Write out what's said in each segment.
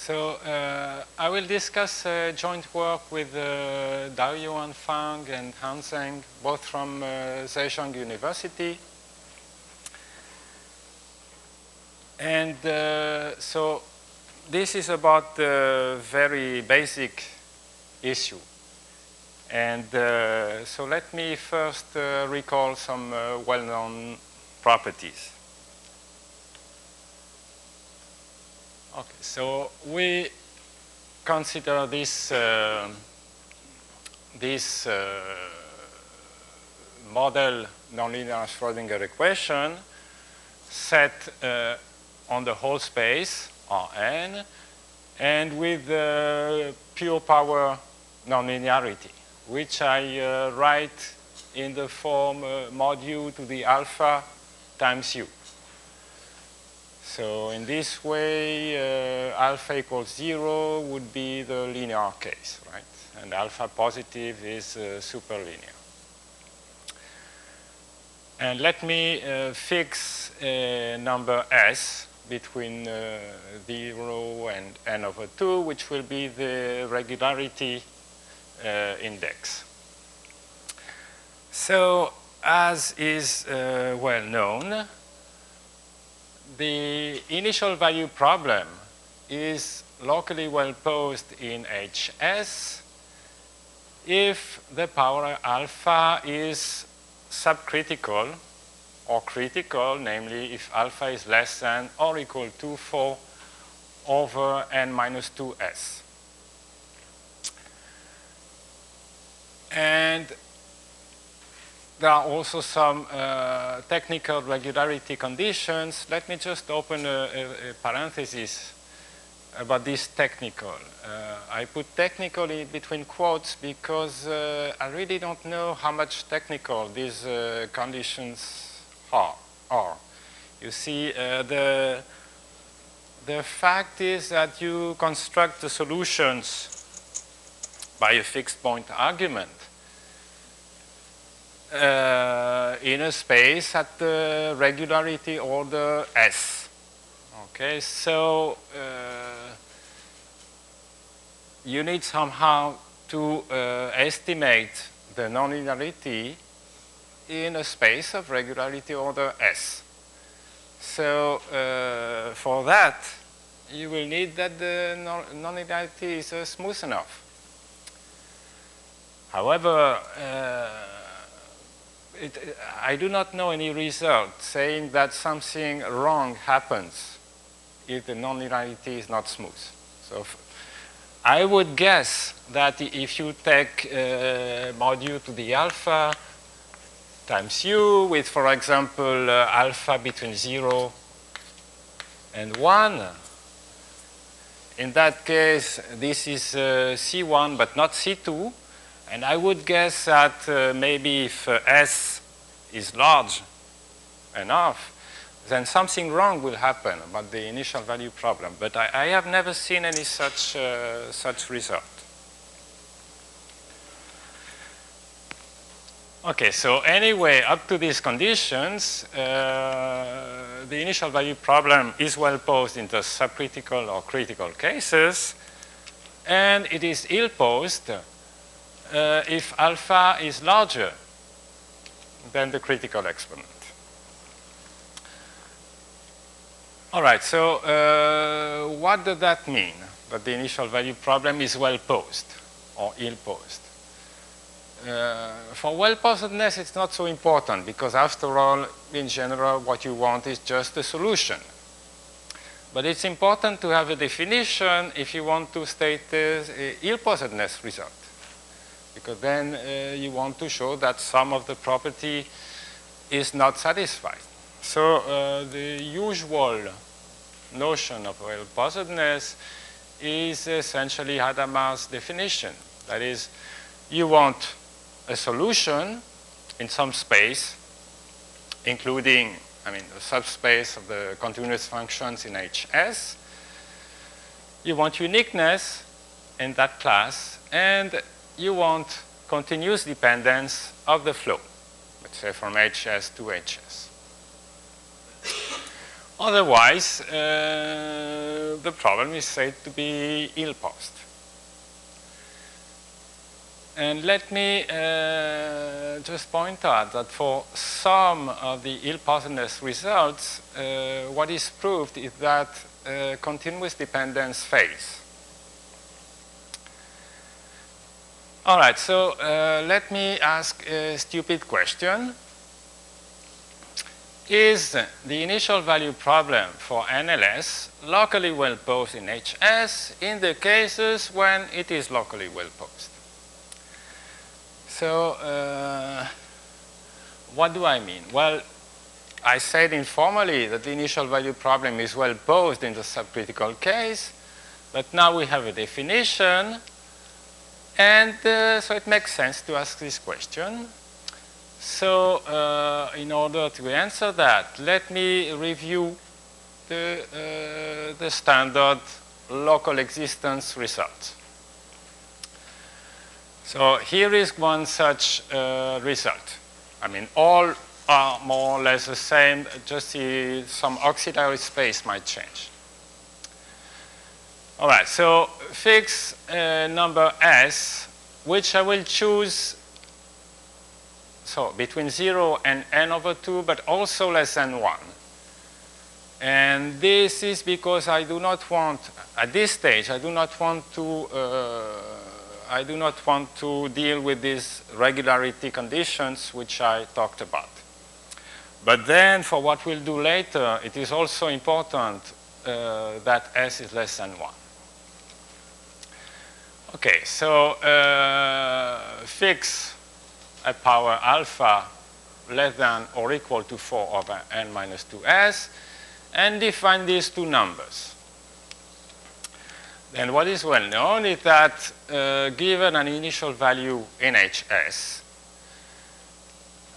So I will discuss joint work with Daoyu and Fang and Han Zheng, both from Zhejiang University. And so this is about the very basic issue. And so let me first recall some well-known properties. Okay, so we consider this model nonlinear Schrödinger equation set on the whole space Rn and with pure power nonlinearity, which I write in the form mod u to the alpha times u. So in this way, alpha equals 0 would be the linear case, right? And alpha positive is superlinear. And let me fix a number s between 0 and n over 2, which will be the regularity index. So as is well known, the initial value problem is locally well posed in Hs if the power alpha is subcritical or critical, namely if alpha is less than or equal to 4 over n minus 2s. And there are also some technical regularity conditions. Let me just open a parenthesis about this technical. I put technical in between quotes because I really don't know how much technical these conditions are. You see, the fact is that you construct the solutions by a fixed point argument in a space at the regularity order S. Okay, so you need somehow to estimate the nonlinearity in a space of regularity order S. So for that, you will need that the nonlinearity is smooth enough. However, I do not know any result saying that something wrong happens if the nonlinearity is not smooth. So I would guess that if you take mod u to the alpha times u with, for example, alpha between 0 and 1, in that case, this is C1 but not C2. And I would guess that maybe if S is large enough, then something wrong will happen about the initial value problem. But I have never seen any such result. Okay, so anyway, up to these conditions, the initial value problem is well posed in the subcritical or critical cases, and it is ill posed if alpha is larger than the critical exponent. All right, so what does that mean? That the initial value problem is well posed or ill posed? For well posedness, it's not so important because after all, in general, what you want is just a solution. But it's important to have a definition if you want to state the ill posedness result. Because then you want to show that some of the property is not satisfied. So the usual notion of well-posedness is essentially Hadamard's definition. That is, you want a solution in some space, including, the subspace of the continuous functions in Hs. You want uniqueness in that class, and you want continuous dependence of the flow, let's say from Hs to Hs. Otherwise, the problem is said to be ill-posed. And let me just point out that for some of the ill-posedness results, what is proved is that continuous dependence fails. All right, so let me ask a stupid question. Is the initial value problem for NLS locally well posed in HS in the cases when it is locally well posed? So what do I mean? Well, I said informally that the initial value problem is well posed in the subcritical case, but now we have a definition, and so it makes sense to ask this question. So in order to answer that, let me review the standard local existence result. So here is one such result. I mean, all are more or less the same, just some auxiliary space might change. All right, so fix number S, which I will choose so between 0 and n over 2, but also less than 1. And this is because I do not want, at this stage, I do not want to deal with these regularity conditions which I talked about. But then for what we'll do later, it is also important that S is less than 1. Okay, so fix a power alpha less than or equal to 4 over n minus 2s, and define these two numbers. Then what is well known is that given an initial value in HS,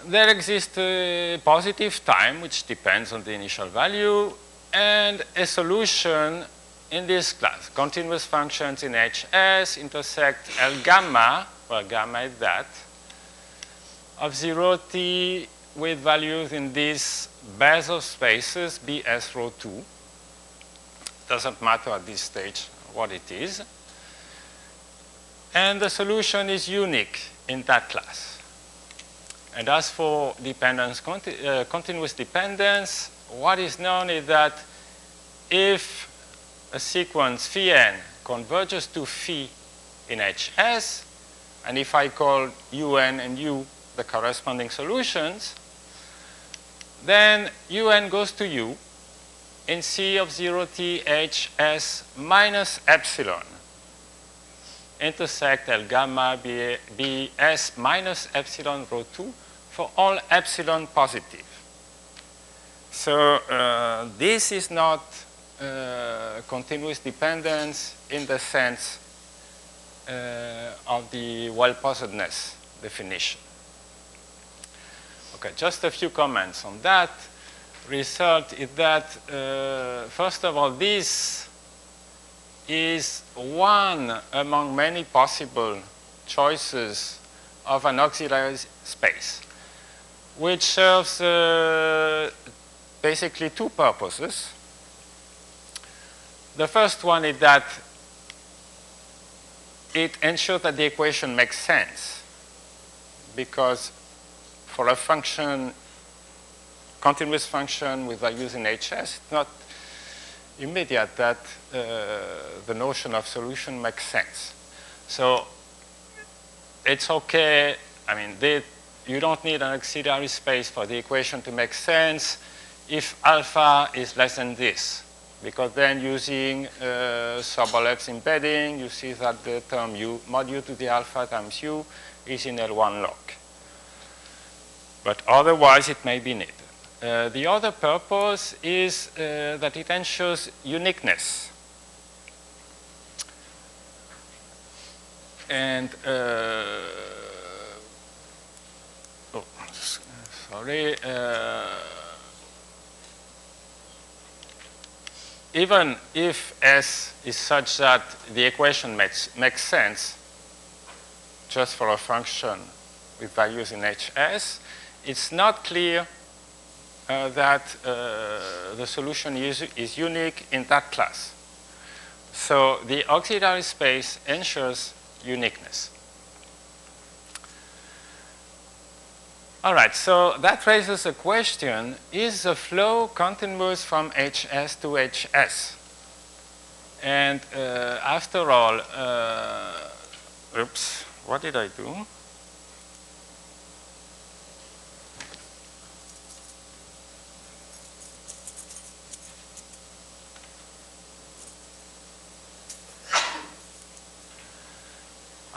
there exists a positive time which depends on the initial value and a solution in this class. Continuous functions in HS intersect L gamma, well gamma is that, of 0t with values in these base of spaces, Bs rho 2. Doesn't matter at this stage what it is. And the solution is unique in that class. And as for dependence, continuous dependence, what is known is that if a sequence phi n converges to phi in HS, and if I call un and u the corresponding solutions, then un goes to u in C of 0t HS minus epsilon intersect L gamma Bs minus epsilon rho 2 for all epsilon positive. So this is not continuous dependence in the sense of the well-posedness definition. Okay, just a few comments on that. Result is that, first of all, this is one among many possible choices of an auxiliary space, which serves basically two purposes. The first one is that it ensures that the equation makes sense, because for a function, continuous function with values in HS, it's not immediate that the notion of solution makes sense. So it's okay, I mean, you don't need an auxiliary space for the equation to make sense if alpha is less than this, because then using Sobolév's embedding, you see that the term u, mod u to the alpha times u, is in L1 log. But otherwise, it may be needed. The other purpose is that it ensures uniqueness. And, oh, sorry. Even if S is such that the equation makes sense just for a function with values in HS, it's not clear that the solution is unique in that class. So the auxiliary space ensures uniqueness. All right, so that raises a question, is the flow continuous from HS to HS? And after all, oops, what did I do?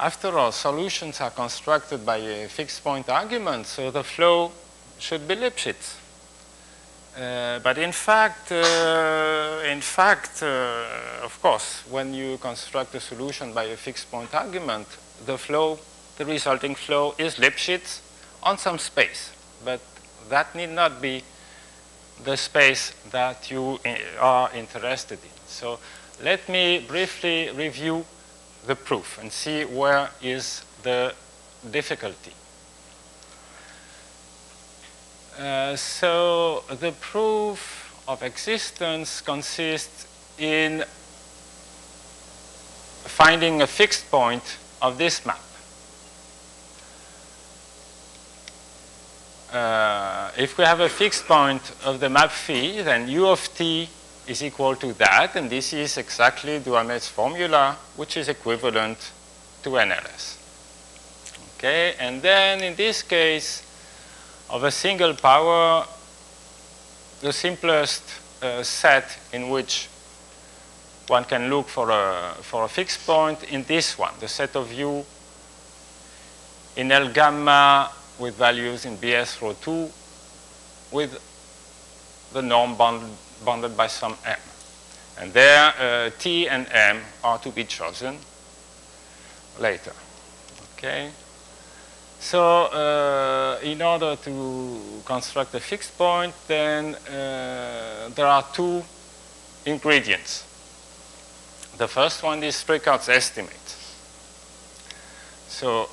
After all, solutions are constructed by a fixed point argument, so the flow should be Lipschitz. But in fact, of course, when you construct a solution by a fixed point argument, the flow, the resulting flow is Lipschitz on some space. But that need not be the space that you are interested in. So let me briefly review the proof and see where is the difficulty. So the proof of existence consists in finding a fixed point of this map. If we have a fixed point of the map phi, then u of t is equal to that, and this is exactly Duhamet's formula, which is equivalent to NLS. Okay, and then in this case of a single power, the simplest set in which one can look for a fixed point in this one, the set of u in L gamma with values in BS rho 2 with the norm bounded by some m. And there, t and m are to be chosen later. Okay. So, in order to construct a fixed point, then there are two ingredients. The first one is Strickhart's estimate. So,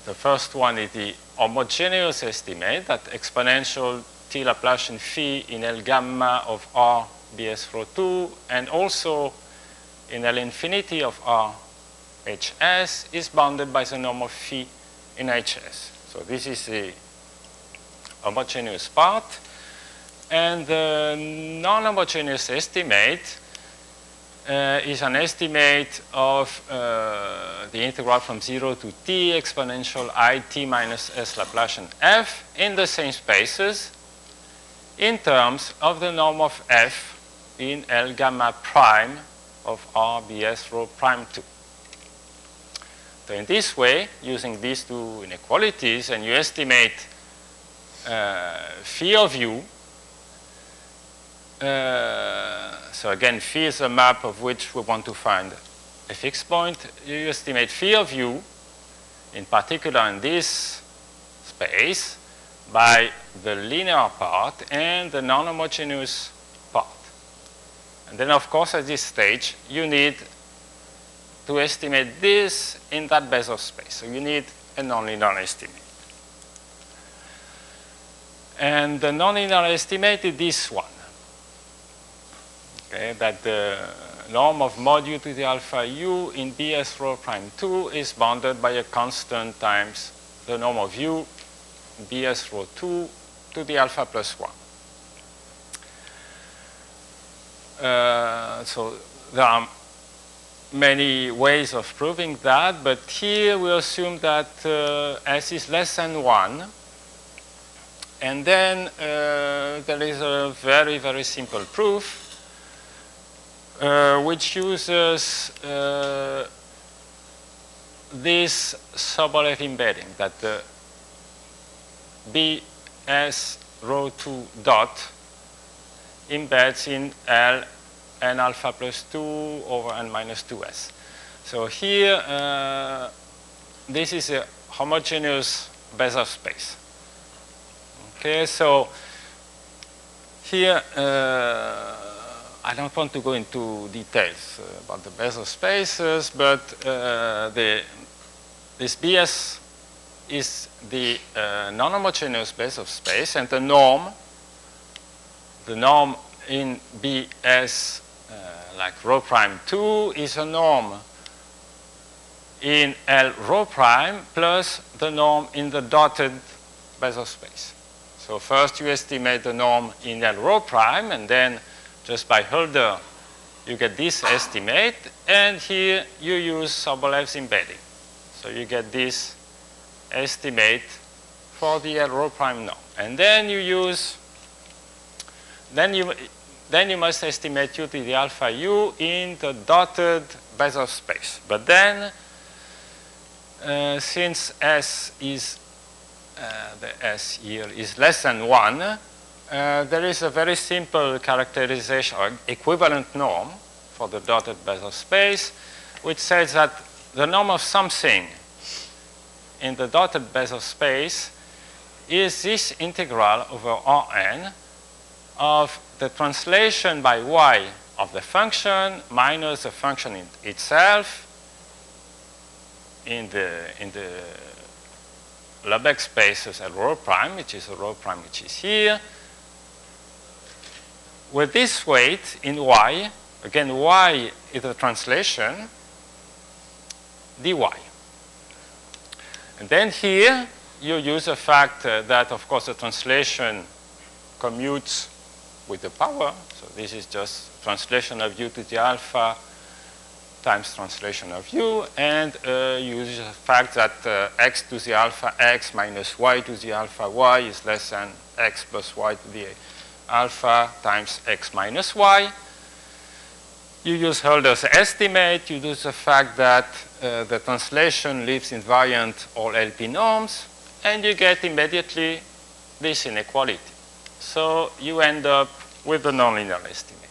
the first one is the homogeneous estimate, that exponential T Laplacian phi in L gamma of R BS rho 2 and also in L infinity of R HS is bounded by the norm of phi in HS. So this is the homogeneous part. And the non-homogeneous estimate is an estimate of the integral from 0 to t exponential it minus s Laplacian f in the same spaces in terms of the norm of f in L gamma prime of R BS rho prime 2. So in this way, using these two inequalities, and you estimate phi of u. So again, phi is a map of which we want to find a fixed point. You estimate phi of u, in particular in this space, by the linear part and the non-homogeneous part. And then, of course, at this stage, you need to estimate this in that Bezos space. So you need a nonlinear estimate. And the nonlinear estimate is this one. Okay, that the norm of mod u to the alpha u in BS rho prime 2 is bounded by a constant times the norm of u BS rho 2 to the alpha plus 1. So there are many ways of proving that, but here we assume that s is less than 1. And then there is a very, very simple proof which uses this Sobolev embedding, that the BS rho 2 dot embeds in L n alpha plus 2 over n minus 2s. So here, this is a homogeneous Bezos space. Okay, so here, I don't want to go into details about the Bezos spaces, but this BS is the non-homogeneous Bezoff space, and the norm in BS like rho prime 2 is a norm in L rho prime plus the norm in the dotted Bezoff space. So first you estimate the norm in L rho prime, and then just by Hölder you get this estimate, and here you use Sobolev's embedding. So you get this estimate for the L rho prime norm. And then you use, then you must estimate U to the alpha U in the dotted Bezoff space. But then, since S is, the S here is less than 1, there is a very simple characterization or equivalent norm for the dotted Bezoff space, which says that the norm of something in the dotted Bezoff space is this integral over Rn of the translation by y of the function minus the function itself in the Lebesgue spaces at rho prime, which is a rho prime which is here, with this weight in y. Again, y is the translation dy. And then here you use the fact that, of course, the translation commutes with the power. So this is just translation of U to the alpha times translation of U, and use the fact that x to the alpha x minus y to the alpha y is less than x plus y to the alpha times x minus y. You use Hölder's estimate. You use the fact that the translation leaves invariant all LP norms, and you get immediately this inequality. So you end up with the nonlinear estimate.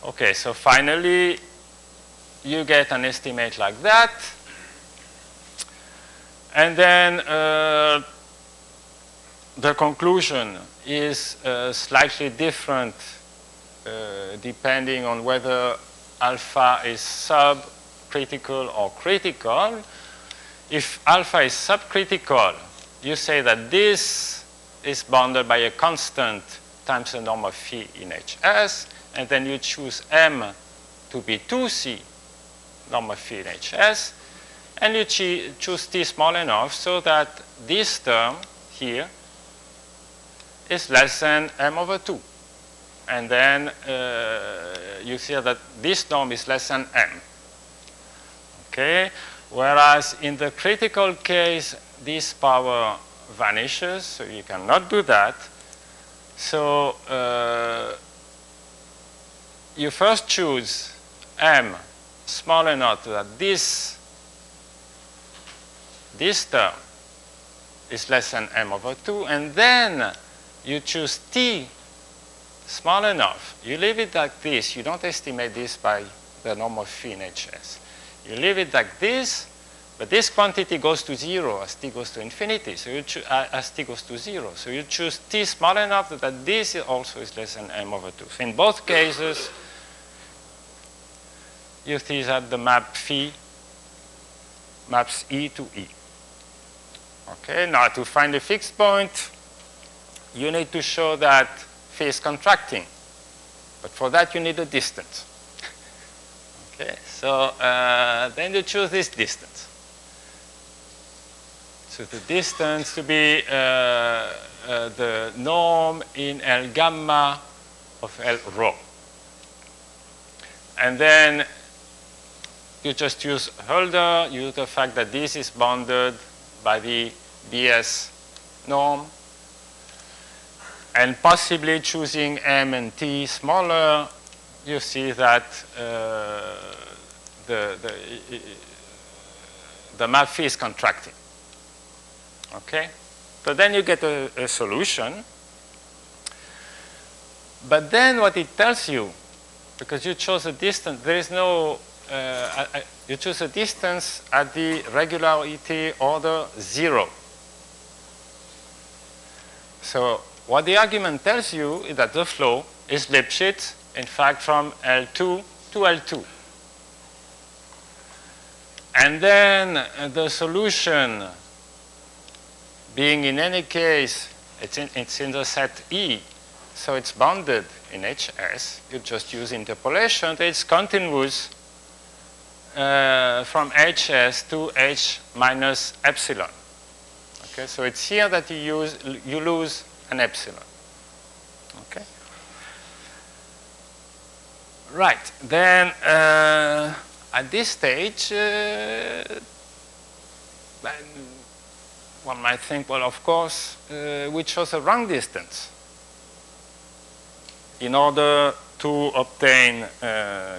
Okay, so finally, you get an estimate like that. And then the conclusion is slightly different depending on whether alpha is subcritical or critical. If alpha is subcritical, you say that this is bounded by a constant times the norm of phi in HS, and then you choose M to be 2C norm of phi in HS, and you choose T small enough so that this term here is less than M over 2. And then you see that this norm is less than M. Okay? Whereas in the critical case, this power vanishes, so you cannot do that. So you first choose M small enough that this term is less than M over 2, and then you choose T small enough. You leave it like this. You don't estimate this by the norm of phi in HS. You leave it like this, but this quantity goes to 0 as t goes to infinity, so you as t goes to 0. So you choose T small enough that this also is less than M over 2. So in both cases, you see that the map phi maps E to E. Okay, now to find a fixed point, you need to show that phi is contracting. But for that, you need a distance. Okay, so then you choose this distance. So the distance to be the norm in L gamma of L rho. And then you just use Hölder, use the fact that this is bounded by the BS norm, and possibly choosing M and T smaller, you see that the map phi is contracting. Okay? So then you get a solution. But then what it tells you, because you chose a distance, there is no, you choose a distance at the regularity order 0. So what the argument tells you is that the flow is Lipschitz, in fact, from L2 to L2. And then the solution being in any case, it's in the set E, so it's bounded in HS. You just use interpolation. It's continuous from HS to H minus epsilon. Okay, so it's here that you lose an epsilon. Okay. Right. Then at this stage, one might think, well, of course, we chose a wrong distance in order to obtain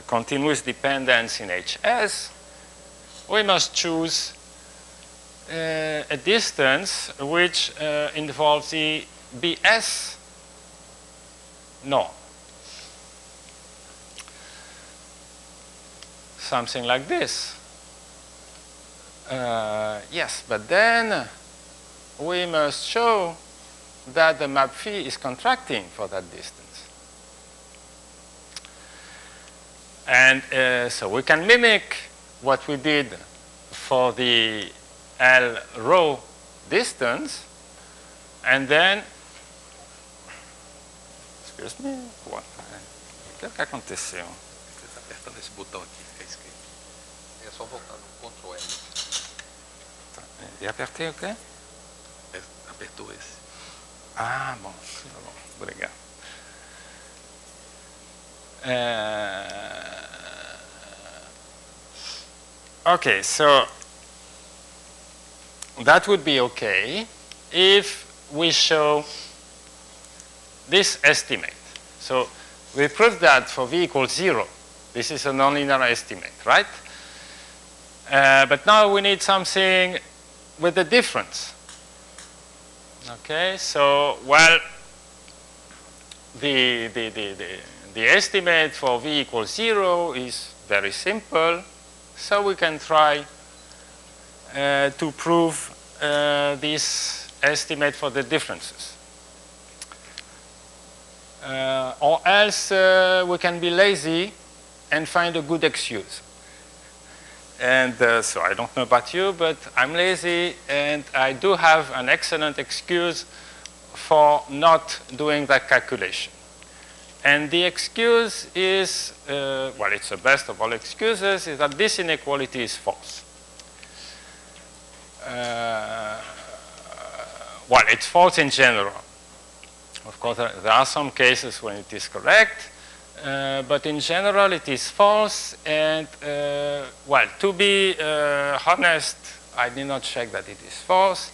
continuous dependence in HS. We must choose a distance which involves the BS norm. Something like this. Yes, but then we must show that the map phi is contracting for that distance. And so we can mimic what we did for the L rho distance, and then, excuse me, what? O que aconteceu? Você está apertando esse botão aqui, fica à esquerda. É só voltar no Ctrl L. E apertei o quê? Apertou esse. Ah, bom, obrigado. Okay, so that would be okay if we show this estimate. So we proved that for v equals 0. This is a nonlinear estimate, right? But now we need something with a difference. Okay, so, well, the estimate for v equals 0 is very simple, so we can try to prove this estimate for the differences. Or else we can be lazy and find a good excuse. And so I don't know about you, but I'm lazy, and I do have an excellent excuse for not doing that calculation. And the excuse is, well, it's the best of all excuses, is that this inequality is false. Well, it's false in general. Of course, there are some cases when it is correct. But in general, it is false. And, well, to be honest, I did not check that it is false.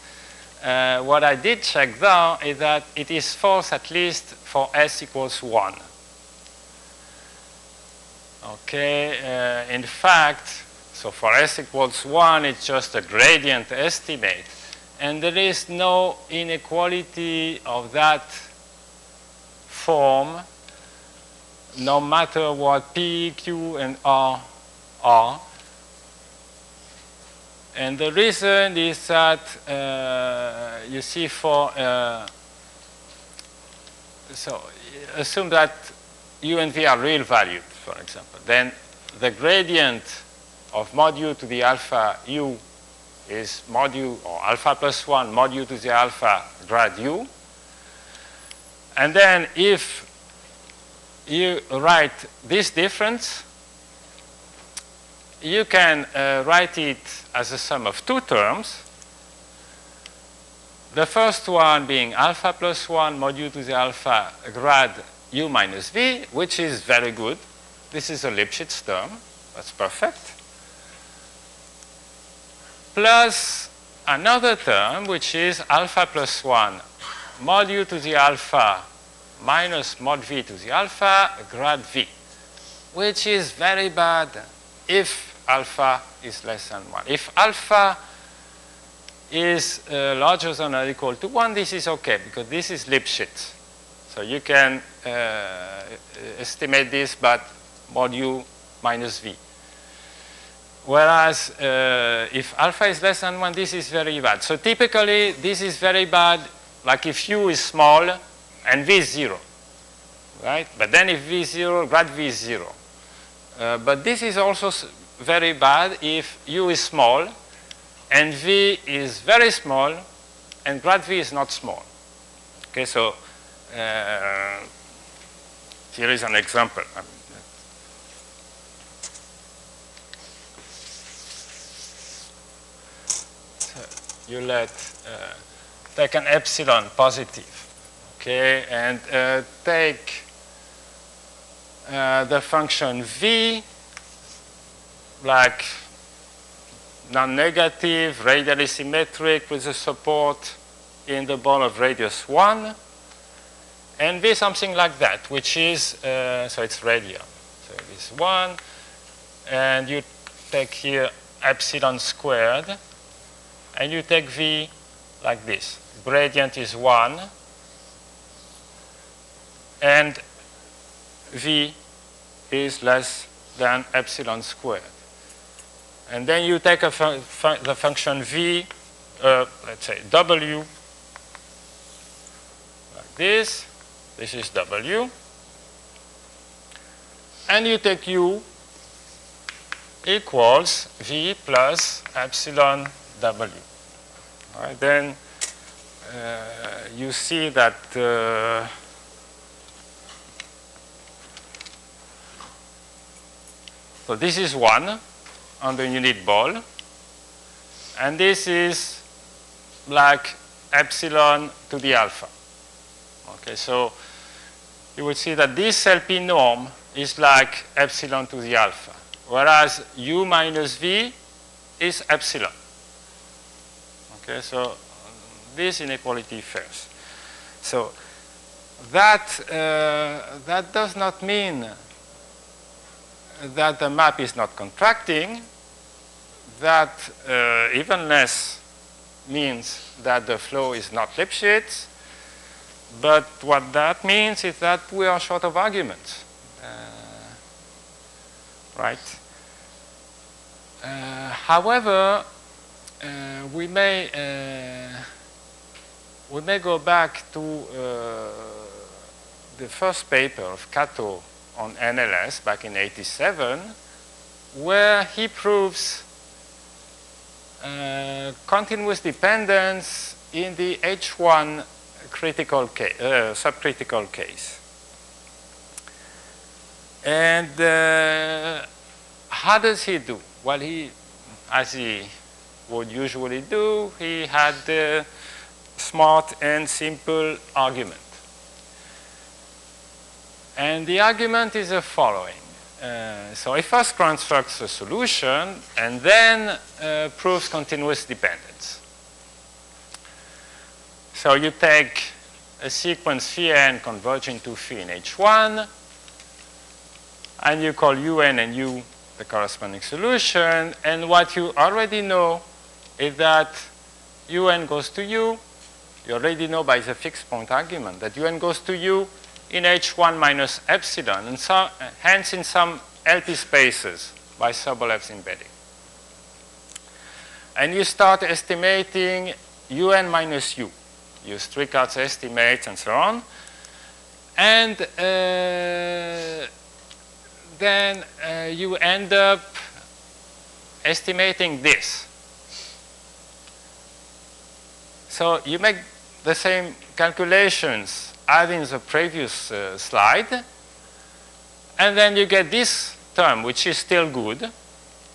What I did check, though, is that it is false at least for s equals 1. Okay, in fact, so for s equals 1, it's just a gradient estimate. And there is no inequality of that form, no matter what P, Q, and R are. And the reason is that, you see, for, so assume that U and V are real valued, for example. Then the gradient of mod U to the alpha U is mod U, or alpha plus 1 mod U to the alpha grad U. And then if you write this difference, you can write it as a sum of two terms. The first one being alpha plus 1 mod U to the alpha grad U minus V, which is very good. This is a Lipschitz term. That's perfect. Plus another term, which is alpha plus 1 mod U to the alpha minus mod V to the alpha grad V, which is very bad if alpha is less than 1. If alpha is larger than or equal to 1, this is okay, because this is Lipschitz. So you can estimate this by mod U minus V. Whereas if alpha is less than 1, this is very bad. So typically, this is very bad, like if U is small and V is 0, right? But then if V is 0, grad V is 0. But this is also very bad if U is small and V is very small and grad V is not small. Okay, so here is an example. So you take an epsilon positive, okay, and take the function V like non-negative, radially symmetric with a support in the ball of radius 1, and V something like that, which is, so it's radial. So it is 1, and you take here epsilon squared, and you take V like this. Gradient is 1, and V is less than epsilon squared. And then you take the function V, let's say W, like this. This is W. And you take U equals V plus epsilon W. All right, then you see that so this is 1 on the unit ball, and this is like epsilon to the alpha. Okay, so you will see that this LP norm is like epsilon to the alpha, whereas U minus V is epsilon. Okay, so this inequality fails. So that does not mean that the map is not contracting. That even less means that the flow is not Lipschitz. But what that means is that we are short of arguments, right? However, we may go back to the first paper of Kato on NLS back in '87, where he proves continuous dependence in the H1 critical case, subcritical case. And how does he do? Well, as he would usually do, he had a smart and simple argument. And the argument is the following. So he first constructs a solution and then proves continuous dependence. So you take a sequence phi n converging to phi in H1, and you call UN and U the corresponding solution. And what you already know is that UN goes to U. You already know by the fixed point argument that UN goes to U in H1 minus epsilon, and so, hence in some LP spaces by Sobolev embedding. And you start estimating UN minus U. Use Strickhart's estimates and so on. And then you end up estimating this. So you make the same calculations as in the previous slide. And then you get this term, which is still good,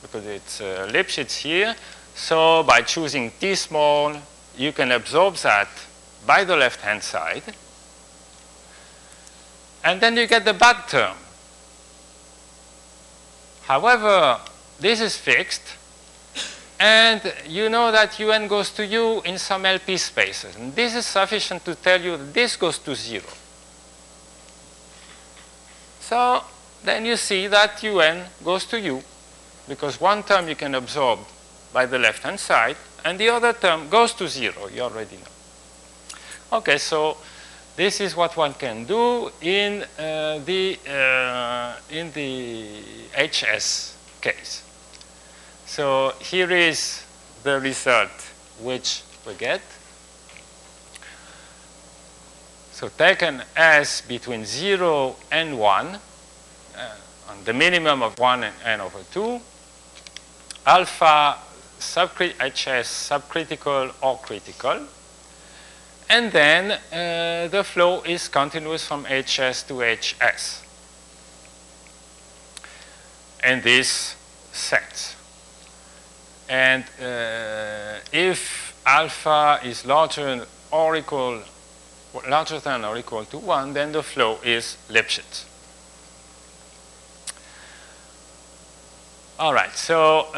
because it's Lipschitz here. So by choosing T small, you can absorb that by the left-hand side. And then you get the bad term. However, this is fixed. And you know that UN goes to U in some LP spaces. And this is sufficient to tell you that this goes to 0. So then you see that UN goes to U, because one term you can absorb by the left-hand side, and the other term goes to 0. You already know. Okay, so this is what one can do in the HS case. So here is the result which we get. So taken as between 0 and 1, on the minimum of 1 and n over 2, alpha HS subcritical or critical. And then the flow is continuous from HS to HS. And this sets. And if alpha is larger or equal, larger than or equal to 1, then the flow is Lipschitz. All right, so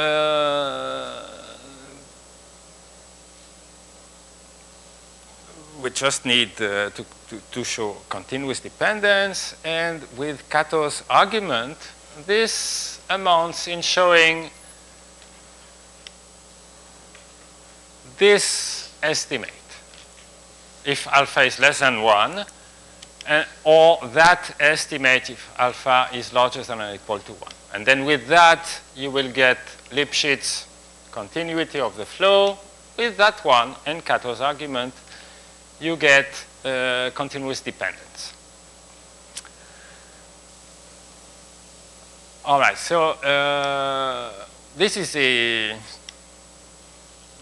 we just need to show continuous dependence, and with Kato's argument, this amounts in showing this estimate, if alpha is less than 1, or that estimate if alpha is larger than or equal to 1. And then with that, you will get Lipschitz continuity of the flow. With that one and Kato's argument, you get continuous dependence. All right, so this is a,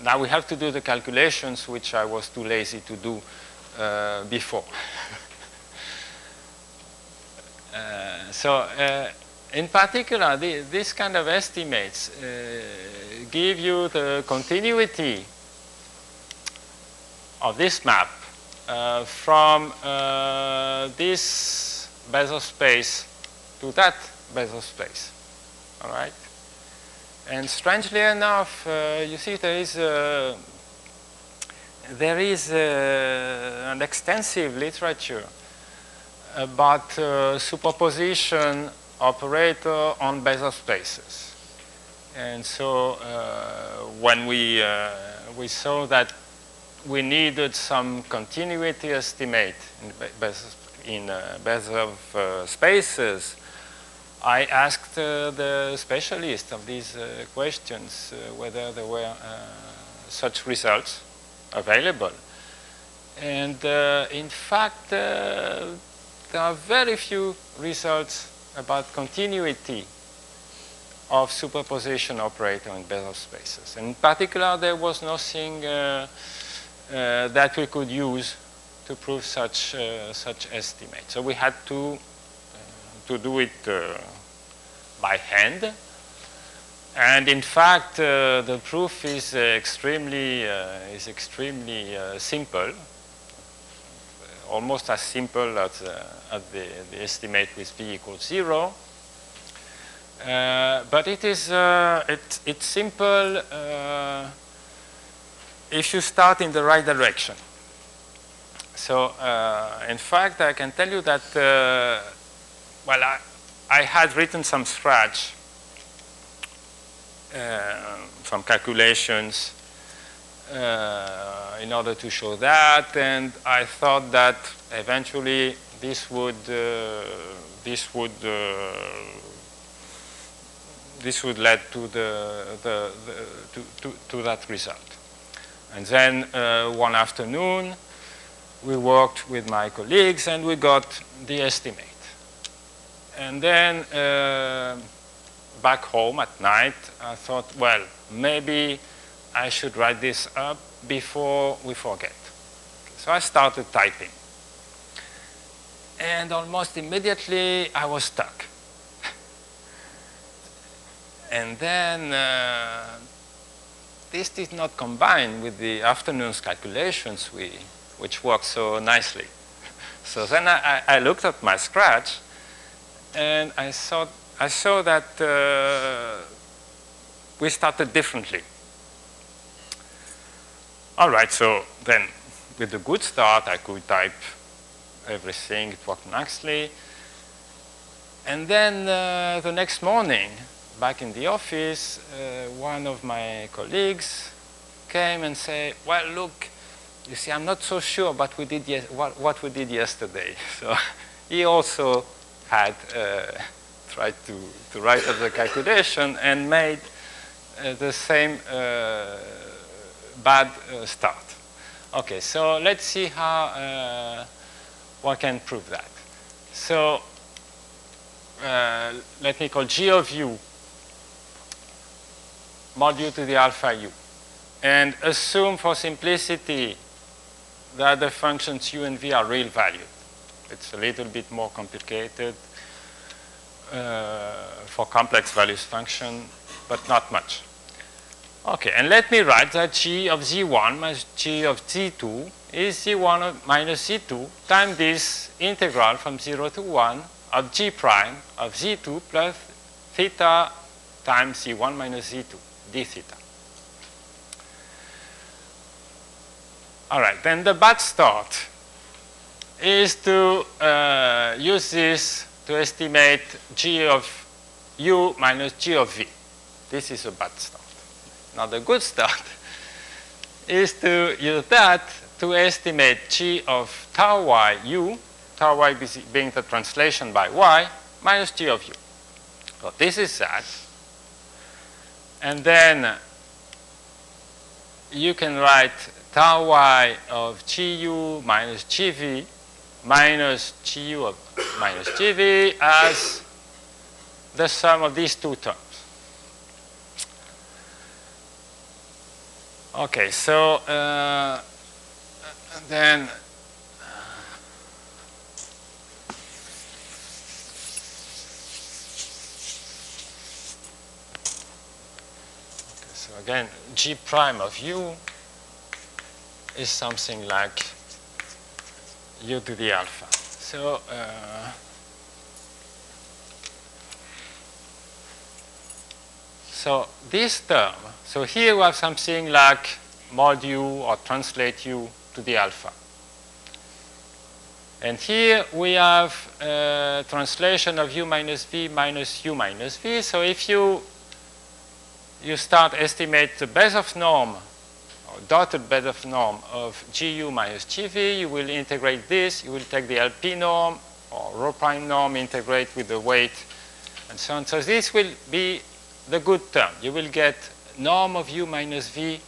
now we have to do the calculations which I was too lazy to do before. In particular, this kind of estimates give you the continuity of this map from this Bezos space to that Bezos space. All right? And strangely enough, you see there is an extensive literature about superposition operator on Bezos spaces. And so when we saw that we needed some continuity estimate in Bezos spaces, I asked the specialist of these questions whether there were such results available. And in fact, there are very few results about continuity of superposition operator in Bezos spaces. In particular, there was nothing that we could use to prove such estimate. So we had to do it by hand. And in fact, the proof is extremely simple, almost as simple as the estimate with p equals 0. But it's simple if you start in the right direction. So in fact, I can tell you that well, I had written some scratch, some calculations in order to show that, and I thought that eventually this would lead to to that result. And then one afternoon, we worked with my colleagues and we got the estimate. And then back home at night, I thought, well, maybe I should write this up before we forget. So I started typing. And almost immediately, I was stuck. And then this did not combine with the afternoon's calculations which worked so nicely. So then I looked at my scratch, and I saw that we started differently. All right, so then with a good start, I could type everything. It worked nicely. And then the next morning, back in the office, one of my colleagues came and said, well, look, you see, I'm not so sure about what we did yesterday. So he also had tried to write up the calculation and made the same bad start. Okay, so let's see how one can prove that. So let me call G of u mod u to the alpha u, and assume for simplicity the other functions u and v are real valued. It's a little bit more complicated for complex values function, but not much. Okay, and let me write that g of z1 minus g of z2 is z1 minus z2 times this integral from 0 to 1 of g prime of z2 plus theta times z1 minus z2 d theta. All right, then the bad start is to use this to estimate g of u minus g of v. This is a bad start. Now the good start is to use that to estimate g of tau y u, tau y being the translation by y, minus g of u. So this is that. And then you can write tau y of gu minus gv minus gu of minus gv as the sum of these two terms. Okay, so then so again, g prime of u is something like u to the alpha. So this term, so here we have something like mod u or translate u to the alpha. And here we have translation of u minus v minus u minus v. So if you start estimate the base of norm, or dotted base of norm of gu minus gv, you will integrate this, you will take the LP norm or rho prime norm, integrate with the weight, and so on. So this will be the good term. You will get norm of u minus v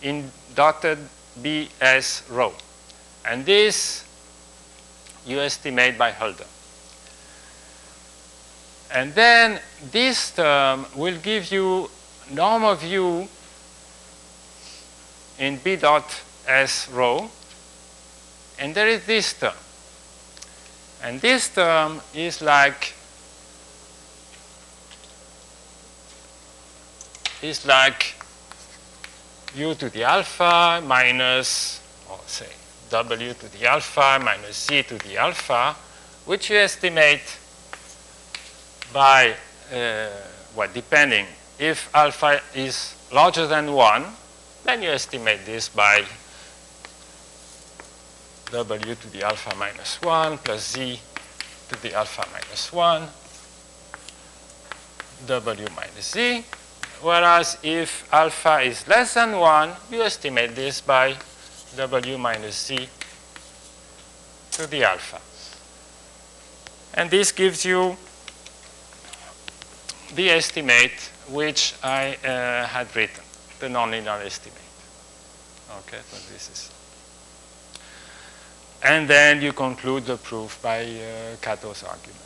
in dotted bs rho. And this you estimate by Holder. And then this term will give you norm of u in b dot s rho. And there is this term. And this term is like u to the alpha minus, or say, w to the alpha minus z to the alpha, which you estimate by, well, depending. If alpha is larger than 1, then you estimate this by w to the alpha minus 1 plus z to the alpha minus 1, w minus z. Whereas if alpha is less than 1, you estimate this by w minus z to the alpha. And this gives you the estimate which I had written, the nonlinear estimate. Okay, so this is. And then you conclude the proof by Cato's argument.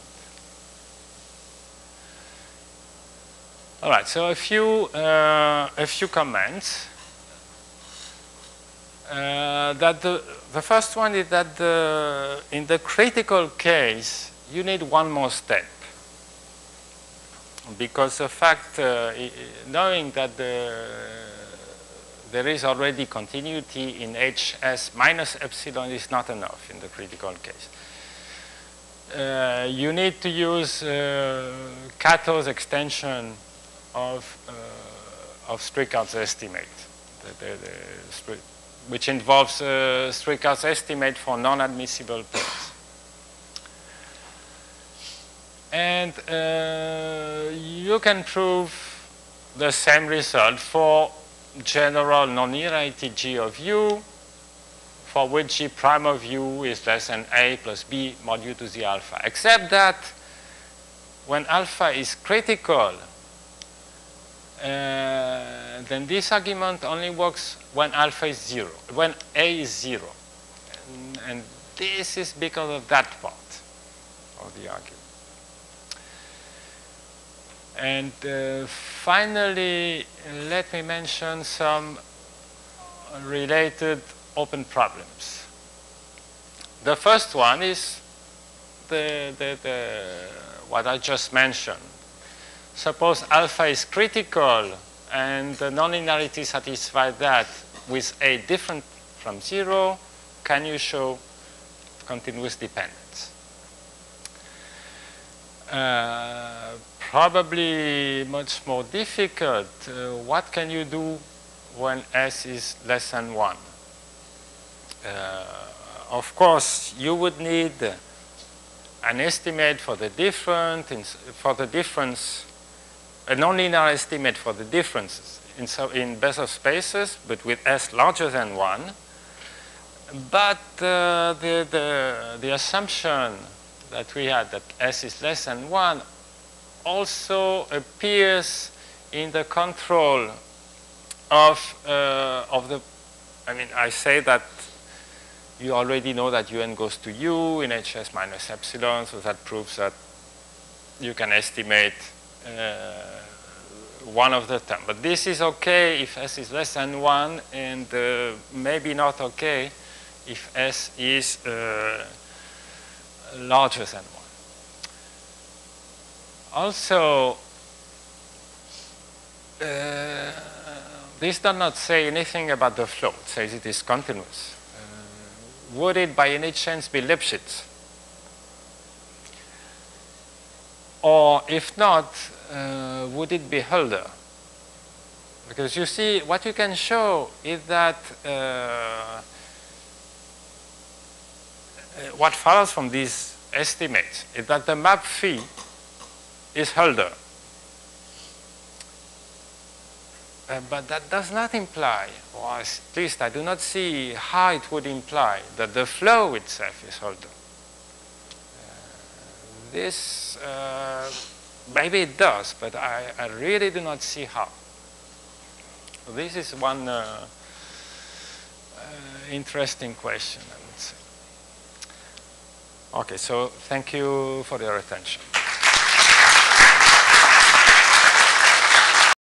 All right, so a few comments. That the first one is that in the critical case, you need one more step. Because the fact, knowing that there is already continuity in Hs minus epsilon is not enough in the critical case. You need to use Cato's extension of Strickard's estimate, which involves Strickard's estimate for non-admissible pairs. And you can prove the same result for general nonlinearity g of u, for which g prime of u is less than a plus b mod u to the alpha, except that when alpha is critical, then this argument only works when alpha is 0, when a is 0. And this is because of that part of the argument. And finally, let me mention some related open problems. The first one is what I just mentioned. Suppose alpha is critical and the nonlinearity satisfies that with A different from 0, can you show continuous dependence? Probably much more difficult. What can you do when S is less than 1? Of course, you would need an estimate for the difference, a nonlinear estimate for the differences in Bessemer spaces, but with S larger than 1. But the assumption that we had that S is less than 1 also appears in the control of the, I mean, I say that you already know that UN goes to U in HS minus epsilon, so that proves that you can estimate one of the terms. But this is okay if S is less than 1, and maybe not okay if S is larger than 1. Also, this does not say anything about the flow. It says it is continuous. Would it by any chance be Lipschitz? Or if not, would it be Hölder? Because you see, what you can show is that what follows from these estimates is that the map phi is Hölder. But that does not imply, or at least I do not see how it would imply that the flow itself is Hölder. This, maybe it does, but I really do not see how. So this is one interesting question, I would say. Okay, so thank you for your attention.